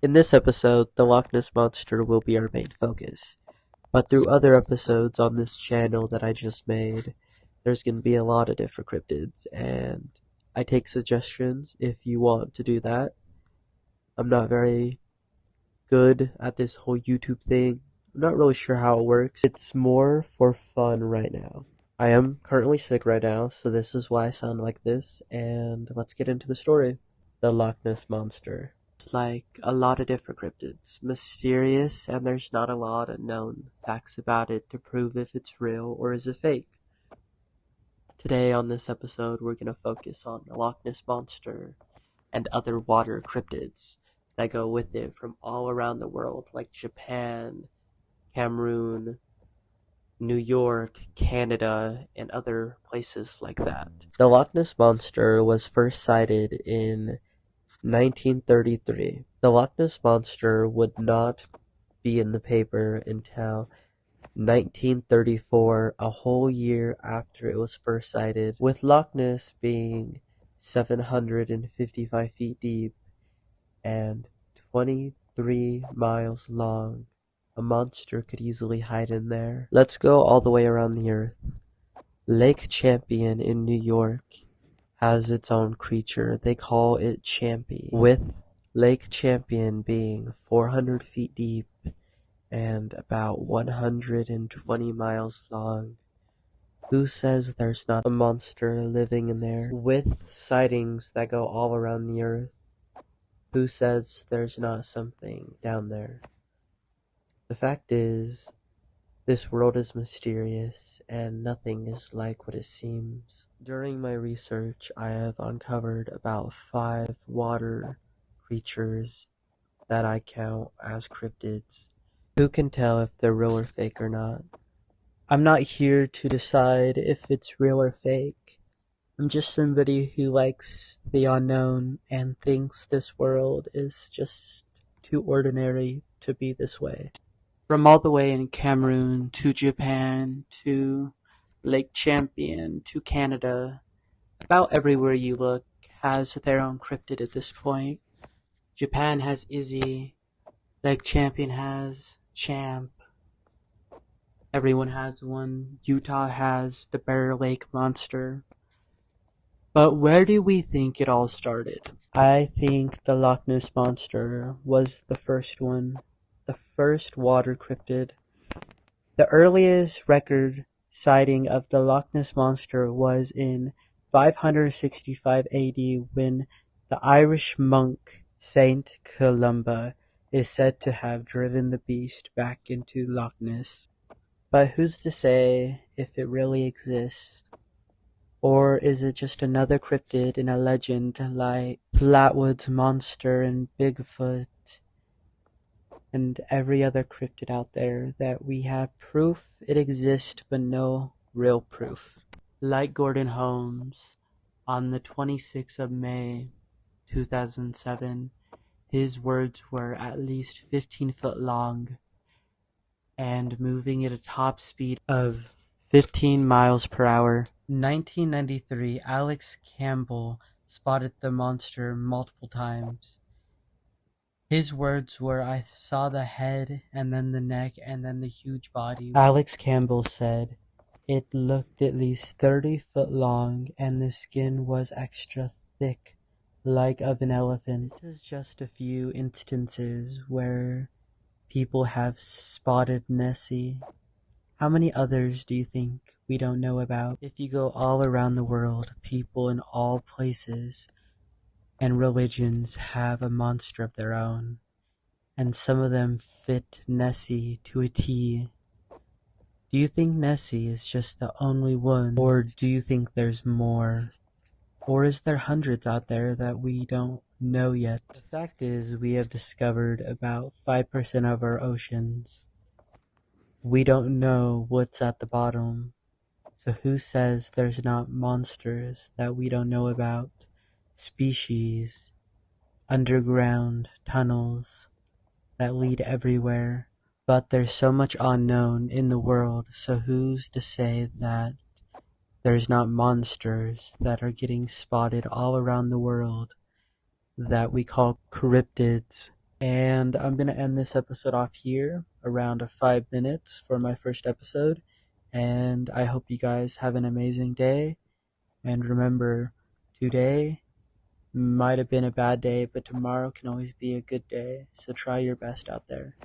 In this episode, the Loch Ness Monster will be our main focus, but through other episodes on this channel that I just made, there's going to be a lot of different cryptids, and I take suggestions if you want to do that. I'm not very good at this whole YouTube thing. I'm not really sure how it works. It's more for fun right now. I am currently sick right now, so this is why I sound like this, and let's get into the story. The Loch Ness Monster. It's like a lot of different cryptids, mysterious, and there's not a lot of known facts about it to prove if it's real or is it fake. Today on this episode, we're going to focus on the Loch Ness Monster and other water cryptids that go with it from all around the world, like Japan, Cameroon, New York, Canada, and other places like that. The Loch Ness Monster was first sighted in 1933. The Loch Ness Monster would not be in the paper until 1934, a whole year after it was first sighted, with Loch Ness being 755 feet deep and 23 miles long. A monster could easily hide in there. Let's go all the way around the earth. Lake Champion in New York has its own creature. They call it Champy, with Lake Champion being 400 feet deep and about 120 miles long. Who says there's not a monster living in there? With sightings that go all around the earth, who says there's not something down there? The fact is, this world is mysterious, and nothing is like what it seems. During my research, I have uncovered about 5 water creatures that I count as cryptids. Who can tell if they're real or fake or not? I'm not here to decide if it's real or fake. I'm just somebody who likes the unknown and thinks this world is just too ordinary to be this way. From all the way in Cameroon to Japan to Lake Champion to Canada, about everywhere you look has their own cryptid at this point. Japan has Izzy, Lake Champion has Champ, everyone has one, Utah has the Bear Lake Monster. But where do we think it all started? I think the Loch Ness Monster was the first one, the first water cryptid. The earliest record sighting of the Loch Ness Monster was in 565 AD when the Irish monk Saint Columba is said to have driven the beast back into Loch Ness. But who's to say if it really exists? Or is it just another cryptid in a legend like Flatwood's Monster and Bigfoot and every other cryptid out there that we have proof it exists but no real proof? Like Gordon Holmes, on the 26th of May 2007, his words were at least 15 foot long and moving at a top speed of 15 miles per hour. 1993, Alex Campbell spotted the monster multiple times. His words were, "I saw the head, and then the neck, and then the huge body." Alex Campbell said it looked at least 30 foot long, and the skin was extra thick, like of an elephant. This is just a few instances where people have spotted Nessie. How many others do you think we don't know about? If you go all around the world, people in all places and religions have a monster of their own, and some of them fit Nessie to a T. Do you think Nessie is just the only one, or do you think there's more? Or is there hundreds out there that we don't know yet? The fact is, we have discovered about 5% of our oceans. We don't know what's at the bottom. So who says there's not monsters that we don't know about? Species, underground tunnels that lead everywhere. But there's so much unknown in the world, so who's to say that there's not monsters that are getting spotted all around the world that we call cryptids? And I'm going to end this episode off here, around 5 minutes for my first episode. And I hope you guys have an amazing day. And remember, today might have been a bad day, but tomorrow can always be a good day. So try your best out there.